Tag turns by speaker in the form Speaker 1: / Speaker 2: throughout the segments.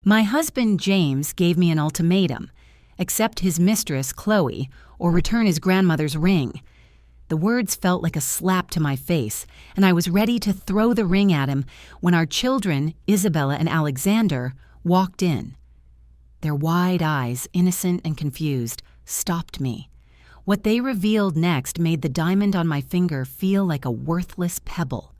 Speaker 1: My husband, James, gave me an ultimatum: accept his mistress, Chloe, or return his grandmother's ring. The words felt like a slap to my face, and I was ready to throw the ring at him when our children, Isabella and Alexander, walked in. Their wide eyes, innocent and confused, stopped me. What they revealed next made the diamond on my finger feel like a worthless pebble.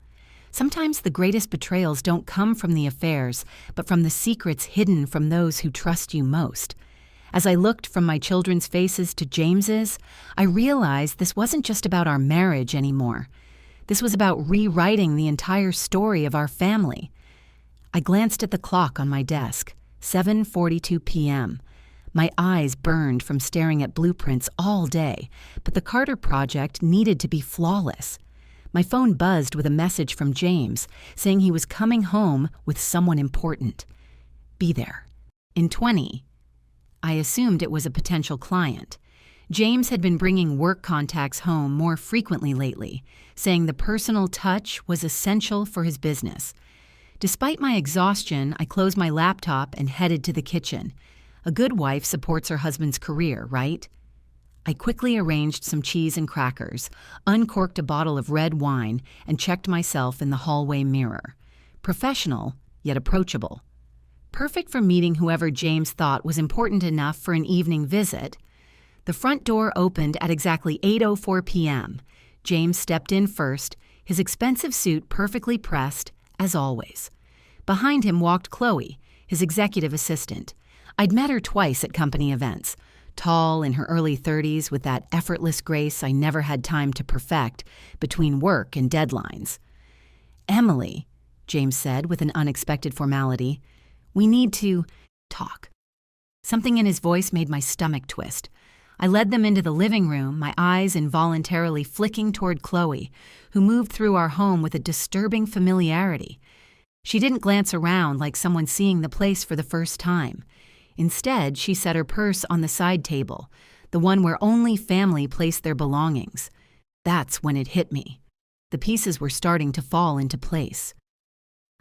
Speaker 1: Sometimes the greatest betrayals don't come from the affairs, but from the secrets hidden from those who trust you most. As I looked from my children's faces to James's, I realized this wasn't just about our marriage anymore. This was about rewriting the entire story of our family. I glanced at the clock on my desk, 7:42 p.m. My eyes burned from staring at blueprints all day, but the Carter project needed to be flawless. My phone buzzed with a message from James saying he was coming home with someone important. Be there. In 20. I assumed it was a potential client. James had been bringing work contacts home more frequently lately, saying the personal touch was essential for his business. Despite my exhaustion, I closed my laptop and headed to the kitchen. A good wife supports her husband's career, right? I quickly arranged some cheese and crackers, uncorked a bottle of red wine, and checked myself in the hallway mirror. Professional, yet approachable. Perfect for meeting whoever James thought was important enough for an evening visit. The front door opened at exactly 8:04 p.m. James stepped in first, his expensive suit perfectly pressed, as always. Behind him walked Chloe, his executive assistant. I'd met her twice at company events, tall in her early 30s with that effortless grace I never had time to perfect between work and deadlines. "Emily," James said with an unexpected formality, "we need to talk." Something in his voice made my stomach twist. I led them into the living room, my eyes involuntarily flicking toward Chloe, who moved through our home with a disturbing familiarity. She didn't glance around like someone seeing the place for the first time. Instead, she set her purse on the side table, the one where only family placed their belongings. That's when it hit me. The pieces were starting to fall into place.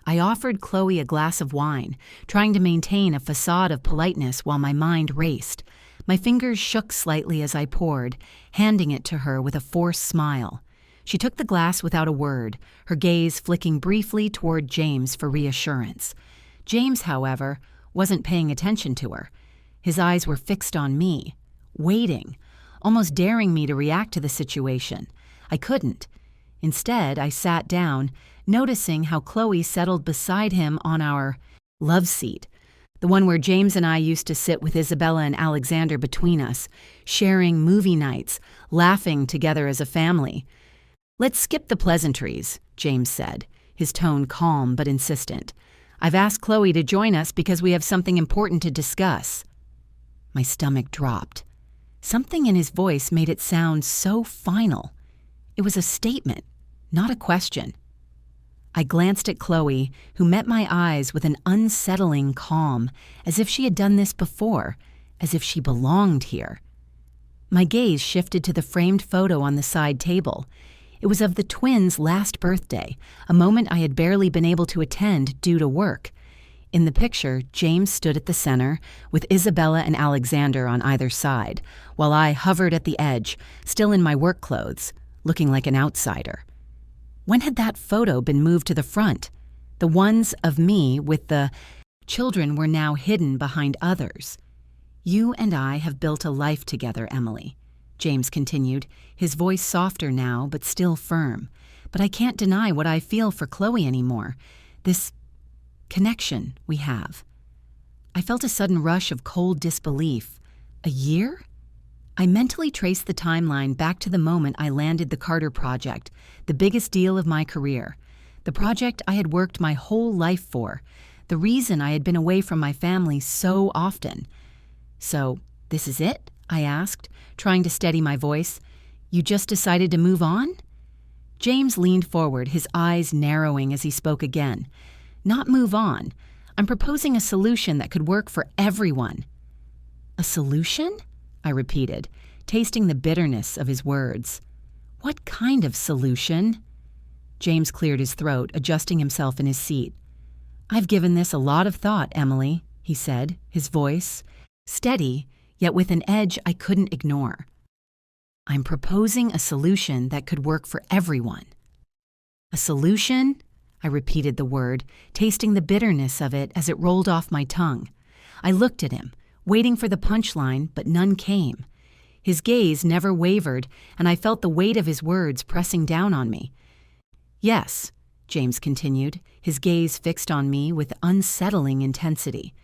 Speaker 1: I offered Chloe a glass of wine, trying to maintain a facade of politeness while my mind raced. My fingers shook slightly as I poured, handing it to her with a forced smile. She took the glass without a word, her gaze flicking briefly toward James for reassurance. James, however, wasn't paying attention to her. His eyes were fixed on me, waiting, almost daring me to react to the situation. I couldn't. Instead, I sat down, noticing how Chloe settled beside him on our love seat, the one where James and I used to sit with Isabella and Alexander between us, sharing movie nights, laughing together as a family. "Let's skip the pleasantries," James said, his tone calm but insistent. "I've asked Chloe to join us because we have something important to discuss." My stomach dropped. Something in his voice made it sound so final. It was a statement, not a question. I glanced at Chloe, who met my eyes with an unsettling calm, as if she had done this before, as if she belonged here. My gaze shifted to the framed photo on the side table. It was of the twins' last birthday, a moment I had barely been able to attend due to work. In the picture, James stood at the center, with Isabella and Alexander on either side, while I hovered at the edge, still in my work clothes, looking like an outsider. When had that photo been moved to the front? The ones of me with the children were now hidden behind others. "You and I have built a life together, Emily," James continued, his voice softer now but still firm. "But I can't deny what I feel for Chloe anymore. This connection we have." I felt a sudden rush of cold disbelief. A year? I mentally traced the timeline back to the moment I landed the Carter project, the biggest deal of my career. The project I had worked my whole life for, the reason I had been away from my family so often. "So, this is it?" I asked, trying to steady my voice. "You just decided to move on?" James leaned forward, his eyes narrowing as he spoke again. "Not move on. I'm proposing a solution that could work for everyone." "A solution?" I repeated, tasting the bitterness of his words. "What kind of solution?" James cleared his throat, adjusting himself in his seat. "I've given this a lot of thought, Emily," he said, his voice steady, yet with an edge I couldn't ignore. I'm proposing a solution that could work for everyone. A solution? I repeated the word, tasting the bitterness of it as it rolled off my tongue. I looked at him, waiting for the punchline, but none came. His gaze never wavered, and I felt the weight of his words pressing down on me. Yes, James continued, his gaze fixed on me with unsettling intensity.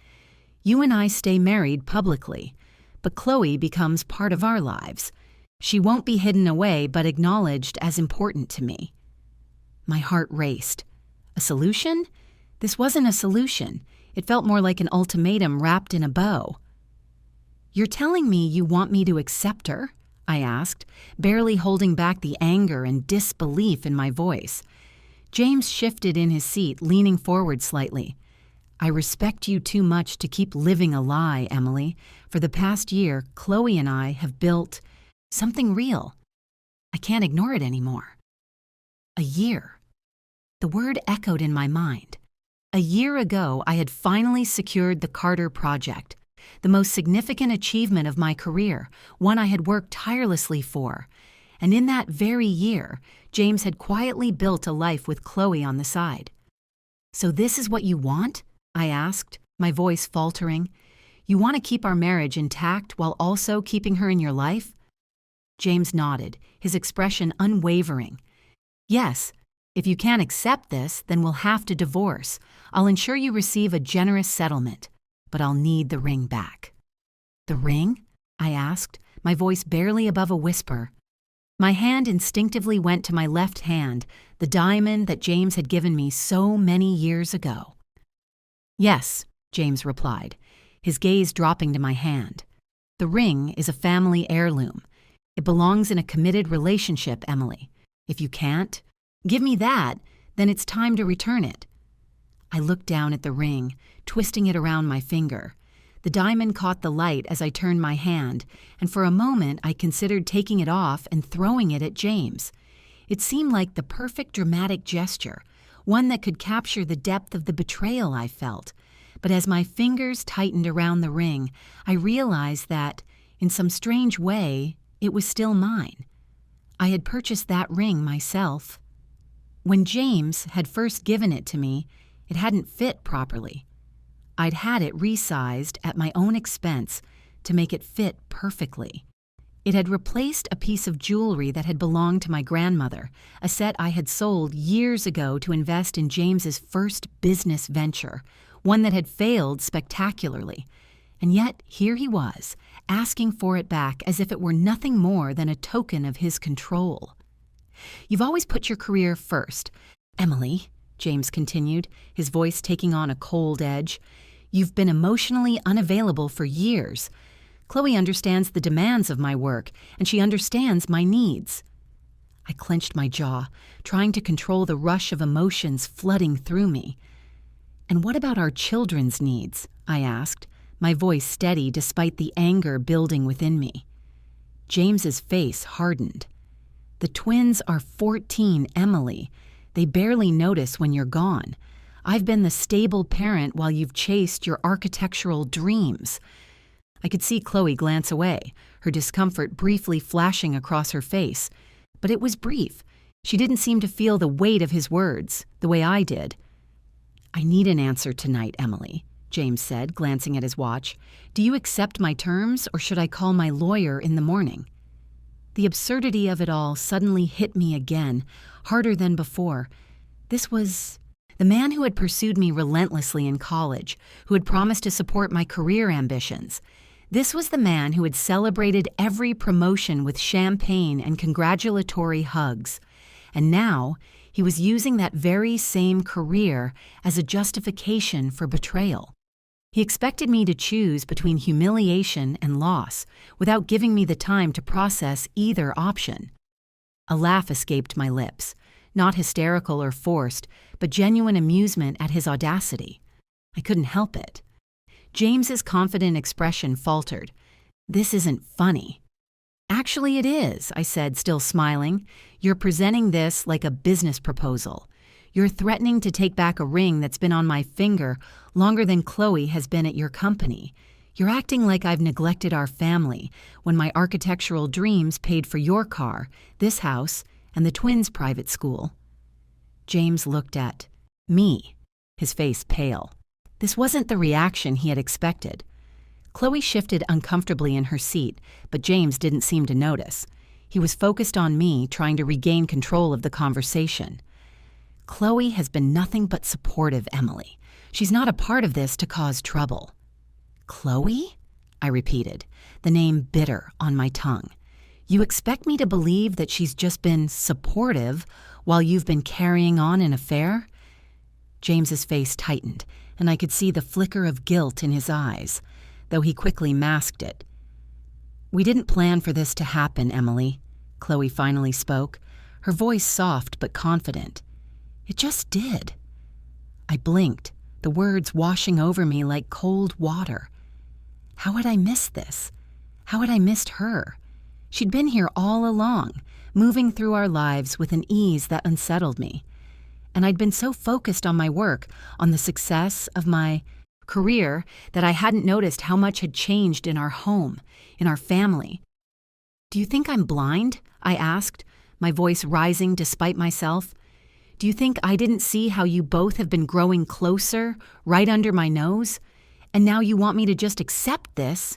Speaker 1: You and I stay married publicly, but Chloe becomes part of our lives. She won't be hidden away but acknowledged as important to me. My heart raced. A solution? This wasn't a solution. It felt more like an ultimatum wrapped in a bow. You're telling me you want me to accept her? I asked, barely holding back the anger and disbelief in my voice. James shifted in his seat, leaning forward slightly. I respect you too much to keep living a lie, Emily. For the past year, Chloe and I have built something real. I can't ignore it anymore. A year. The word echoed in my mind. A year ago, I had finally secured the Carter Project, the most significant achievement of my career, one I had worked tirelessly for. And in that very year, James had quietly built a life with Chloe on the side. So this is what you want? I asked, my voice faltering. You want to keep our marriage intact while also keeping her in your life? James nodded, his expression unwavering. Yes, if you can't accept this, then we'll have to divorce. I'll ensure you receive a generous settlement, but I'll need the ring back. The ring? I asked, my voice barely above a whisper. My hand instinctively went to my left hand, the diamond that James had given me so many years ago. Yes, James replied, his gaze dropping to my hand. The ring is a family heirloom. It belongs in a committed relationship, Emily. If you can't give me that, then it's time to return it. I looked down at the ring, twisting it around my finger. The diamond caught the light as I turned my hand, and for a moment I considered taking it off and throwing it at James. It seemed like the perfect dramatic gesture, one that could capture the depth of the betrayal I felt. But as my fingers tightened around the ring, I realized that, in some strange way, it was still mine. I had purchased that ring myself. When James had first given it to me, it hadn't fit properly. I'd had it resized at my own expense to make it fit perfectly. It had replaced a piece of jewelry that had belonged to my grandmother, a set I had sold years ago to invest in James's first business venture, one that had failed spectacularly. And yet here he was, asking for it back as if it were nothing more than a token of his control. You've always put your career first, Emily, James continued, his voice taking on a cold edge. You've been emotionally unavailable for years. Chloe understands the demands of my work, and she understands my needs. I clenched my jaw, trying to control the rush of emotions flooding through me. And what about our children's needs? I asked, my voice steady despite the anger building within me. James's face hardened. The twins are 14, Emily. They barely notice when you're gone. I've been the stable parent while you've chased your architectural dreams. I could see Chloe glance away, her discomfort briefly flashing across her face. But it was brief. She didn't seem to feel the weight of his words, the way I did. I need an answer tonight, Emily, James said, glancing at his watch. Do you accept my terms, or should I call my lawyer in the morning? The absurdity of it all suddenly hit me again, harder than before. This was the man who had pursued me relentlessly in college, who had promised to support my career ambitions. This was the man who had celebrated every promotion with champagne and congratulatory hugs. And now, he was using that very same career as a justification for betrayal. He expected me to choose between humiliation and loss, without giving me the time to process either option. A laugh escaped my lips, not hysterical or forced, but genuine amusement at his audacity. I couldn't help it. James's confident expression faltered. This isn't funny. Actually, it is, I said, still smiling. You're presenting this like a business proposal. You're threatening to take back a ring that's been on my finger longer than Chloe has been at your company. You're acting like I've neglected our family when my architectural dreams paid for your car, this house, and the twins' private school." James looked at me, his face pale. This wasn't the reaction he had expected. Chloe shifted uncomfortably in her seat, but James didn't seem to notice. He was focused on me, trying to regain control of the conversation. "Chloe has been nothing but supportive, Emily. She's not a part of this to cause trouble." "Chloe?" I repeated, the name bitter on my tongue. "You expect me to believe that she's just been supportive while you've been carrying on an affair?" James's face tightened, and I could see the flicker of guilt in his eyes, though he quickly masked it. "We didn't plan for this to happen, Emily," Chloe finally spoke, her voice soft but confident. "It just did." I blinked, the words washing over me like cold water. How had I missed this? How had I missed her? She'd been here all along, moving through our lives with an ease that unsettled me. And I'd been so focused on my work, on the success of my career, that I hadn't noticed how much had changed in our home, in our family. "Do you think I'm blind?" I asked, my voice rising despite myself. "Do you think I didn't see how you both have been growing closer, right under my nose? And now you want me to just accept this?"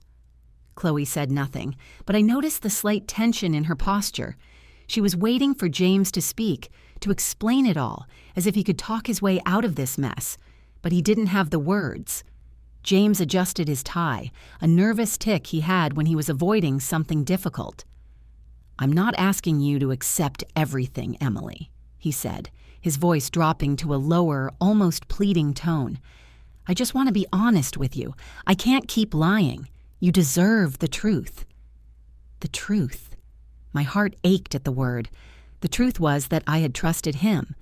Speaker 1: Chloe said nothing, but I noticed the slight tension in her posture. She was waiting for James to speak, to explain it all, as if he could talk his way out of this mess, but he didn't have the words. James adjusted his tie, a nervous tic he had when he was avoiding something difficult. "I'm not asking you to accept everything, Emily," he said, his voice dropping to a lower, almost pleading tone. "I just want to be honest with you. I can't keep lying. You deserve the truth." The truth. My heart ached at the word. The truth was that I had trusted him.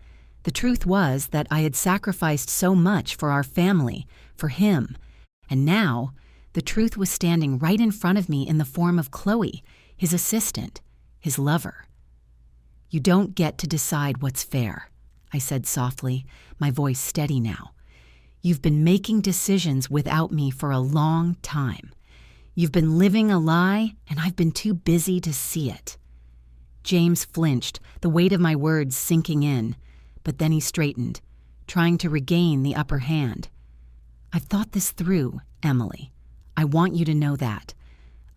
Speaker 1: The truth was that I had sacrificed so much for our family, for him. And now, the truth was standing right in front of me in the form of Chloe, his assistant, his lover. "You don't get to decide what's fair," I said softly, my voice steady now. "You've been making decisions without me for a long time. You've been living a lie, and I've been too busy to see it." James flinched, the weight of my words sinking in, but then he straightened, trying to regain the upper hand. "I've thought this through, Emily. I want you to know that.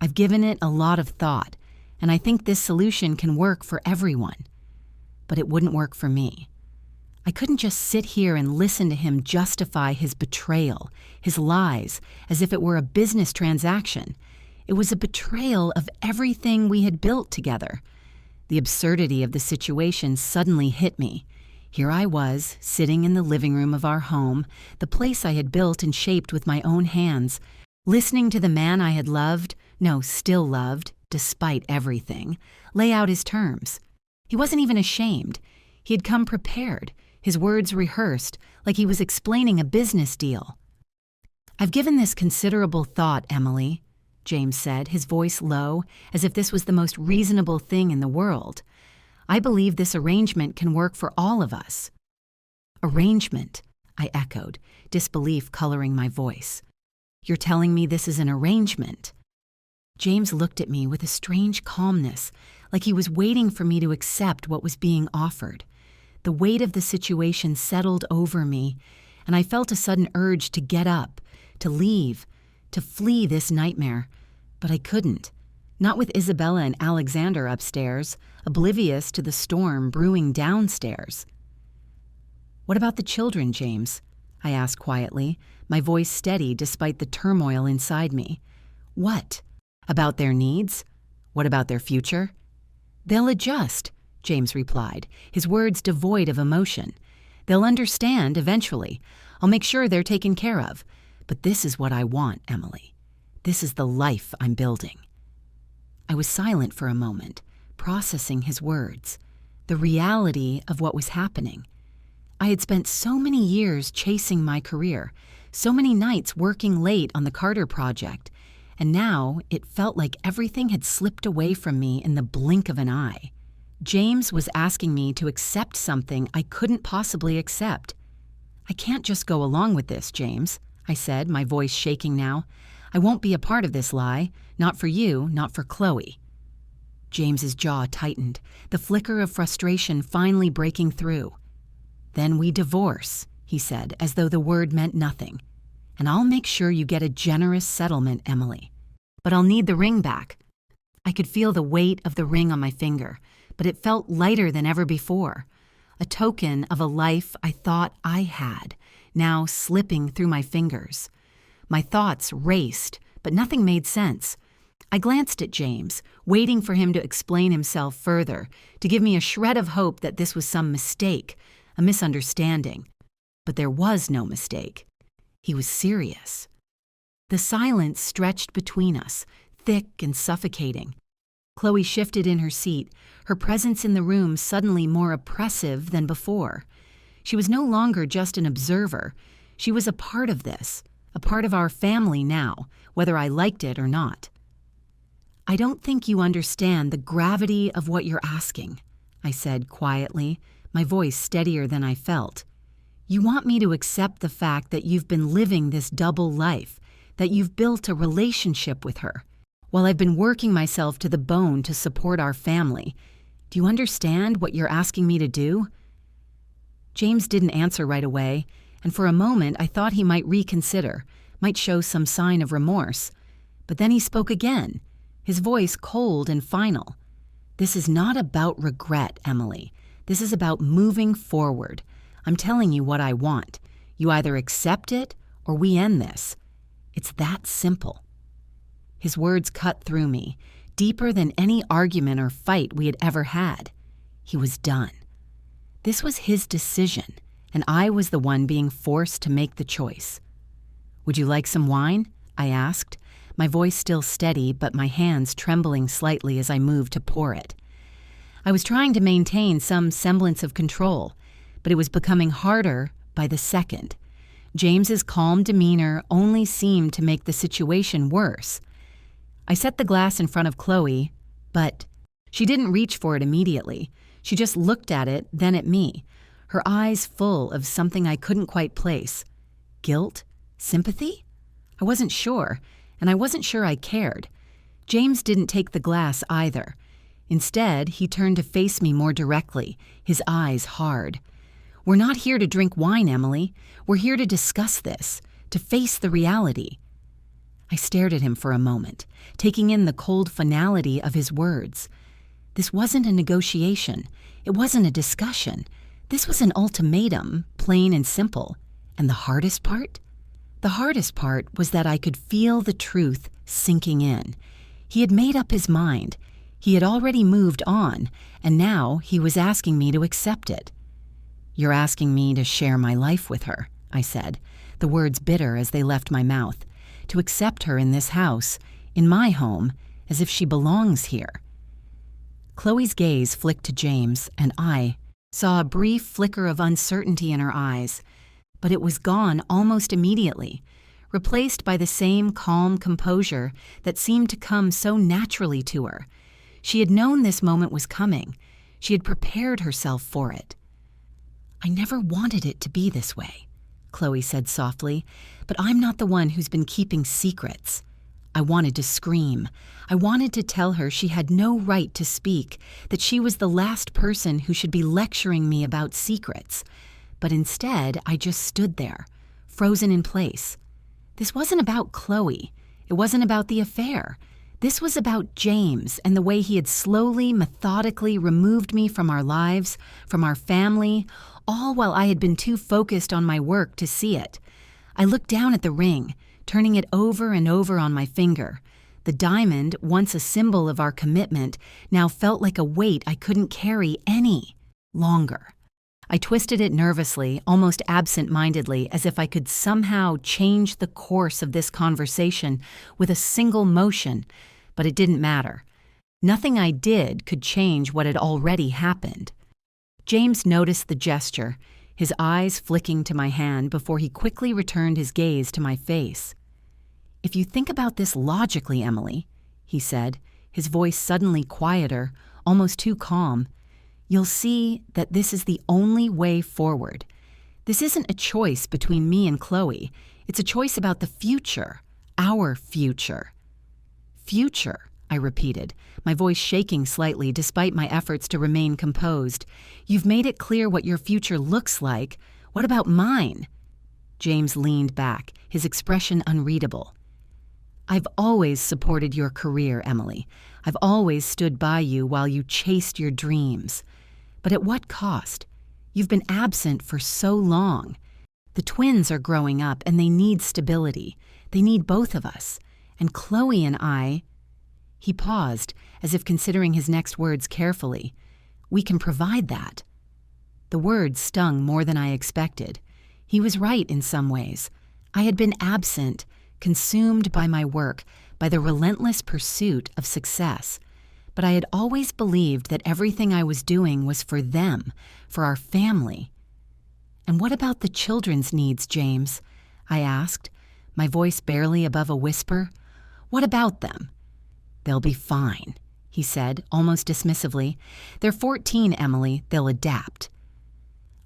Speaker 1: I've given it a lot of thought, and I think this solution can work for everyone. But it wouldn't work for me. I couldn't just sit here and listen to him justify his betrayal, his lies, as if it were a business transaction. It was a betrayal of everything we had built together. The absurdity of the situation suddenly hit me. Here I was, sitting in the living room of our home, the place I had built and shaped with my own hands, listening to the man I had loved, no, still loved, despite everything, lay out his terms. He wasn't even ashamed. He had come prepared, his words rehearsed, like he was explaining a business deal. "I've given this considerable thought, Emily," James said, his voice low, as if this was the most reasonable thing in the world. "I believe this arrangement can work for all of us." "Arrangement," I echoed, disbelief coloring my voice. "You're telling me this is an arrangement?" James looked at me with a strange calmness, like he was waiting for me to accept what was being offered. The weight of the situation settled over me, and I felt a sudden urge to get up, to leave, to flee this nightmare. But I couldn't. Not with Isabella and Alexander upstairs, oblivious to the storm brewing downstairs. "What about the children, James?" I asked quietly, my voice steady despite the turmoil inside me. "What? About their needs? What about their future?" "They'll adjust," James replied, his words devoid of emotion. "They'll understand eventually. I'll make sure they're taken care of. But this is what I want, Emily. This is the life I'm building." I was silent for a moment, processing his words, the reality of what was happening. I had spent so many years chasing my career, so many nights working late on the Carter project, and now it felt like everything had slipped away from me in the blink of an eye. James was asking me to accept something I couldn't possibly accept. "I can't just go along with this, James," I said, my voice shaking now. "I won't be a part of this lie. Not for you, not for Chloe." James's jaw tightened, the flicker of frustration finally breaking through. "Then we divorce," he said, as though the word meant nothing. "And I'll make sure you get a generous settlement, Emily. But I'll need the ring back." I could feel the weight of the ring on my finger, but it felt lighter than ever before. A token of a life I thought I had, now slipping through my fingers. My thoughts raced, but nothing made sense. I glanced at James, waiting for him to explain himself further, to give me a shred of hope that this was some mistake, a misunderstanding. But there was no mistake. He was serious. The silence stretched between us, thick and suffocating. Chloe shifted in her seat, her presence in the room suddenly more oppressive than before. She was no longer just an observer. She was a part of this, a part of our family now, whether I liked it or not. "I don't think you understand the gravity of what you're asking," I said quietly, my voice steadier than I felt. "You want me to accept the fact that you've been living this double life, that you've built a relationship with her, while I've been working myself to the bone to support our family. Do you understand what you're asking me to do?" James didn't answer right away, and for a moment I thought he might reconsider, might show some sign of remorse. But then he spoke again, his voice cold and final. "This is not about regret, Emily. This is about moving forward. I'm telling you what I want. You either accept it or we end this. It's that simple." His words cut through me, deeper than any argument or fight we had ever had. He was done. This was his decision, and I was the one being forced to make the choice. "Would you like some wine?" I asked, my voice still steady but my hands trembling slightly as I moved to pour it. I was trying to maintain some semblance of control, but it was becoming harder by the second. James's calm demeanor only seemed to make the situation worse. I set the glass in front of Chloe, but she didn't reach for it immediately. She just looked at it, then at me, her eyes full of something I couldn't quite place. Guilt? Sympathy? I wasn't sure, and I wasn't sure I cared. James didn't take the glass either. Instead, he turned to face me more directly, his eyes hard. "We're not here to drink wine, Emily. We're here to discuss this, to face the reality." I stared at him for a moment, taking in the cold finality of his words. This wasn't a negotiation. It wasn't a discussion. This was an ultimatum, plain and simple. And the hardest part? The hardest part was that I could feel the truth sinking in. He had made up his mind. He had already moved on, and now he was asking me to accept it. "You're asking me to share my life with her," I said, the words bitter as they left my mouth. "To accept her in this house, in my home, as if she belongs here." Chloe's gaze flicked to James, and I saw a brief flicker of uncertainty in her eyes, but it was gone almost immediately, replaced by the same calm composure that seemed to come so naturally to her. She had known this moment was coming. She had prepared herself for it. "I never wanted it to be this way," Chloe said softly, "but I'm not the one who's been keeping secrets." I wanted to scream. I wanted to tell her she had no right to speak, that she was the last person who should be lecturing me about secrets. But instead, I just stood there, frozen in place. This wasn't about Chloe. It wasn't about the affair. This was about James and the way he had slowly, methodically removed me from our lives, from our family, all while I had been too focused on my work to see it. I looked down at the ring, turning it over and over on my finger. The diamond, once a symbol of our commitment, now felt like a weight I couldn't carry any longer. I twisted it nervously, almost absent-mindedly, as if I could somehow change the course of this conversation with a single motion, but it didn't matter. Nothing I did could change what had already happened. James noticed the gesture, his eyes flicking to my hand before he quickly returned his gaze to my face. "If you think about this logically, Emily," he said, his voice suddenly quieter, almost too calm, You'll see that this is the only way forward. This isn't a choice between me and Chloe. It's a choice about the future, our future. Future, I repeated, my voice shaking slightly despite my efforts to remain composed. You've made it clear what your future looks like. What about mine? James leaned back, his expression unreadable. I've always supported your career, Emily. I've always stood by you while you chased your dreams. But at what cost? You've been absent for so long. The twins are growing up and they need stability. They need both of us. And Chloe and I... He paused, as if considering his next words carefully. We can provide that. The words stung more than I expected. He was right in some ways. I had been absent, consumed by my work, by the relentless pursuit of success. But I had always believed that everything I was doing was for them, for our family. And what about the children's needs, James? I asked, my voice barely above a whisper. What about them? They'll be fine, he said, almost dismissively. They're 14, Emily. They'll adapt.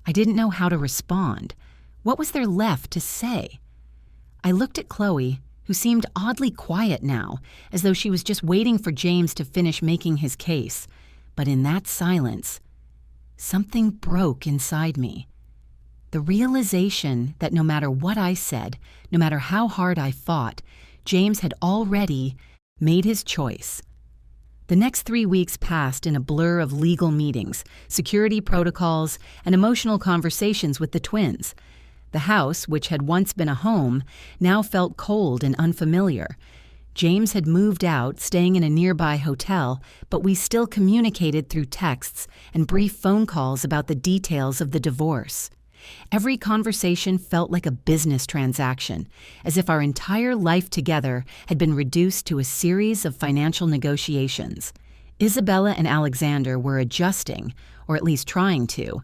Speaker 1: I didn't know how to respond. What was there left to say? I looked at Chloe, who seemed oddly quiet now, as though she was just waiting for James to finish making his case. But in that silence, something broke inside me. The realization that no matter what I said, no matter how hard I fought, James had already made his choice. The next 3 weeks passed in a blur of legal meetings, security protocols, and emotional conversations with the twins. The house, which had once been a home, now felt cold and unfamiliar. James had moved out, staying in a nearby hotel, but we still communicated through texts and brief phone calls about the details of the divorce. Every conversation felt like a business transaction, as if our entire life together had been reduced to a series of financial negotiations. Isabella and Alexander were adjusting, or at least trying to.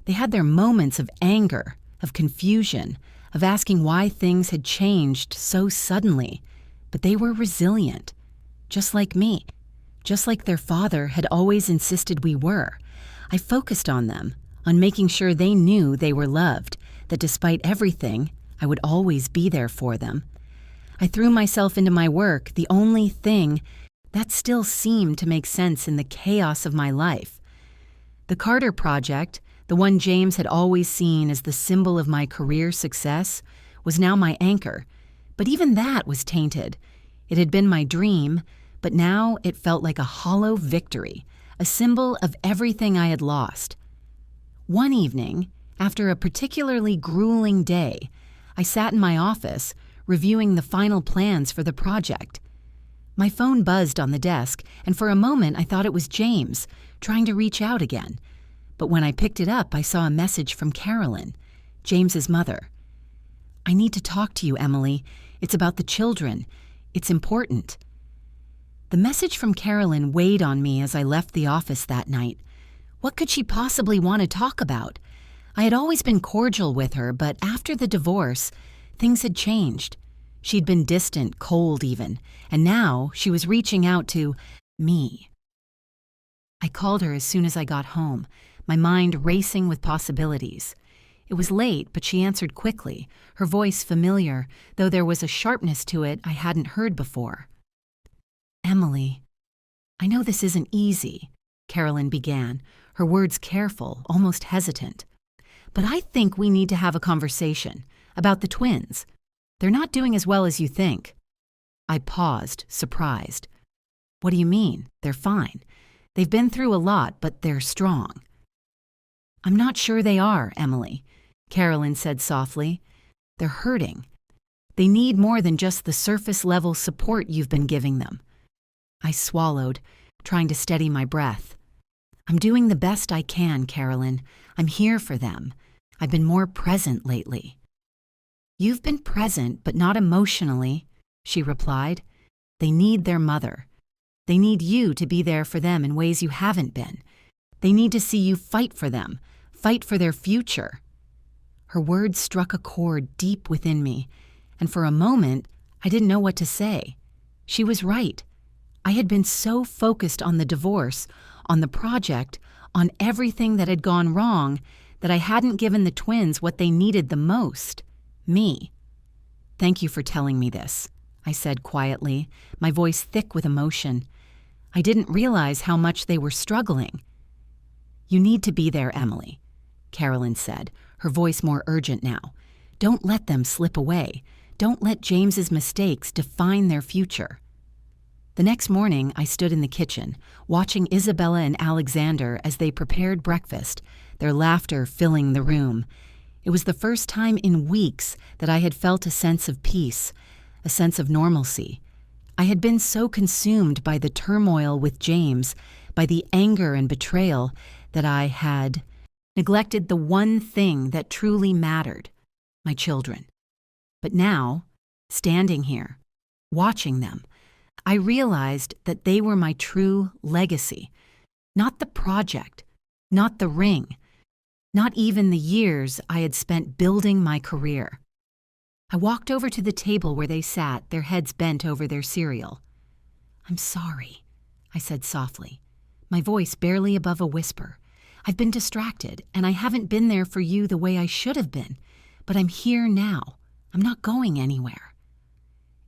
Speaker 1: They had their moments of anger, of confusion, of asking why things had changed so suddenly. But they were resilient, just like me, just like their father had always insisted we were. I focused on them, on making sure they knew they were loved, that despite everything, I would always be there for them. I threw myself into my work, the only thing that still seemed to make sense in the chaos of my life. The Carter Project, the one James had always seen as the symbol of my career success, was now my anchor. But even that was tainted. It had been my dream, but now it felt like a hollow victory, a symbol of everything I had lost. One evening, after a particularly grueling day, I sat in my office, reviewing the final plans for the project. My phone buzzed on the desk, and for a moment I thought it was James, trying to reach out again. But when I picked it up, I saw a message from Carolyn, James's mother. "I need to talk to you, Emily. It's about the children. It's important." The message from Carolyn weighed on me as I left the office that night. What could she possibly want to talk about? I had always been cordial with her, but after the divorce, things had changed. She'd been distant, cold even, and now she was reaching out to me. I called her as soon as I got home, my mind racing with possibilities. It was late, but she answered quickly, her voice familiar, though there was a sharpness to it I hadn't heard before. "Emily, I know this isn't easy," Carolyn began, her words careful, almost hesitant. "But I think we need to have a conversation about the twins. They're not doing as well as you think." I paused, surprised. "What do you mean? They're fine. They've been through a lot, but they're strong." "I'm not sure they are, Emily," Carolyn said softly. "They're hurting. They need more than just the surface-level support you've been giving them." I swallowed, trying to steady my breath. "I'm doing the best I can, Carolyn. I'm here for them. I've been more present lately." "You've been present, but not emotionally," she replied. "They need their mother. They need you to be there for them in ways you haven't been. They need to see you fight for them, fight for their future." Her words struck a chord deep within me, and for a moment, I didn't know what to say. She was right. I had been so focused on the divorce, on the project, on everything that had gone wrong, that I hadn't given the twins what they needed the most, me. "Thank you for telling me this," I said quietly, my voice thick with emotion. I didn't realize how much they were struggling. "You need to be there, Emily," Carolyn said, her voice more urgent now. "Don't let them slip away. Don't let James's mistakes define their future." The next morning, I stood in the kitchen, watching Isabella and Alexander as they prepared breakfast, their laughter filling the room. It was the first time in weeks that I had felt a sense of peace, a sense of normalcy. I had been so consumed by the turmoil with James, by the anger and betrayal, that I had neglected the one thing that truly mattered, my children. But now, standing here, watching them, I realized that they were my true legacy, not the project, not the ring, not even the years I had spent building my career. I walked over to the table where they sat, their heads bent over their cereal. "I'm sorry," I said softly, my voice barely above a whisper. "I've been distracted, and I haven't been there for you the way I should have been, but I'm here now. I'm not going anywhere."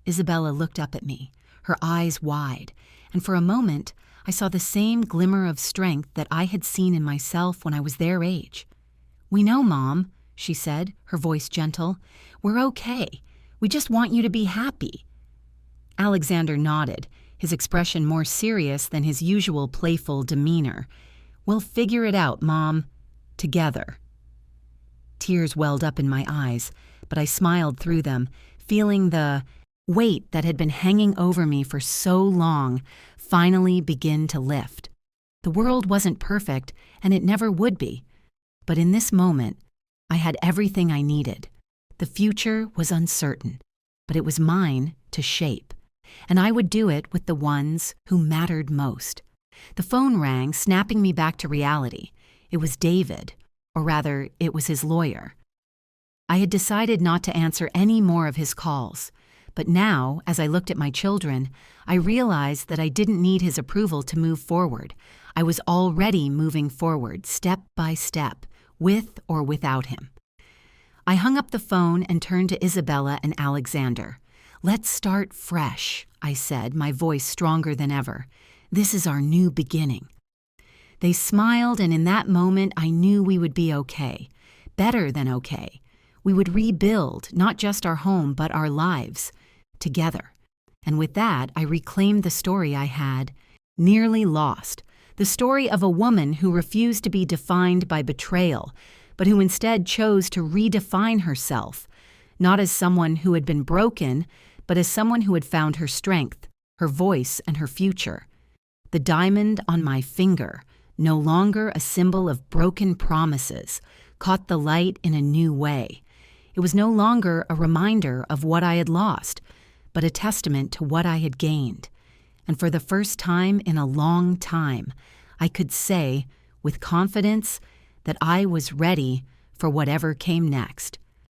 Speaker 1: Isabella looked up at me, her eyes wide, and for a moment I saw the same glimmer of strength that I had seen in myself when I was their age. "We know, Mom," she said, her voice gentle. "We're okay. We just want you to be happy." Alexander nodded, his expression more serious than his usual playful demeanor. "We'll figure it out, Mom. Together." Tears welled up in my eyes, but I smiled through them, feeling the weight that had been hanging over me for so long finally begin to lift. The world wasn't perfect, and it never would be. But in this moment, I had everything I needed. The future was uncertain, but it was mine to shape. And I would do it with the ones who mattered most. The phone rang, snapping me back to reality. It was David, or rather, it was his lawyer. I had decided not to answer any more of his calls. But now, as I looked at my children, I realized that I didn't need his approval to move forward. I was already moving forward, step by step, with or without him. I hung up the phone and turned to Isabella and Alexander. "Let's start fresh," I said, my voice stronger than ever. "This is our new beginning." They smiled, and in that moment I knew we would be okay. Better than okay. We would rebuild not just our home, but our lives. Together. And with that, I reclaimed the story I had nearly lost, the story of a woman who refused to be defined by betrayal, but who instead chose to redefine herself, not as someone who had been broken, but as someone who had found her strength, her voice, and her future. The diamond on my finger, no longer a symbol of broken promises, caught the light in a new way. It was no longer a reminder of what I had lost, but a testament to what I had gained. And for the first time in a long time, I could say, with confidence, that I was ready for whatever came next.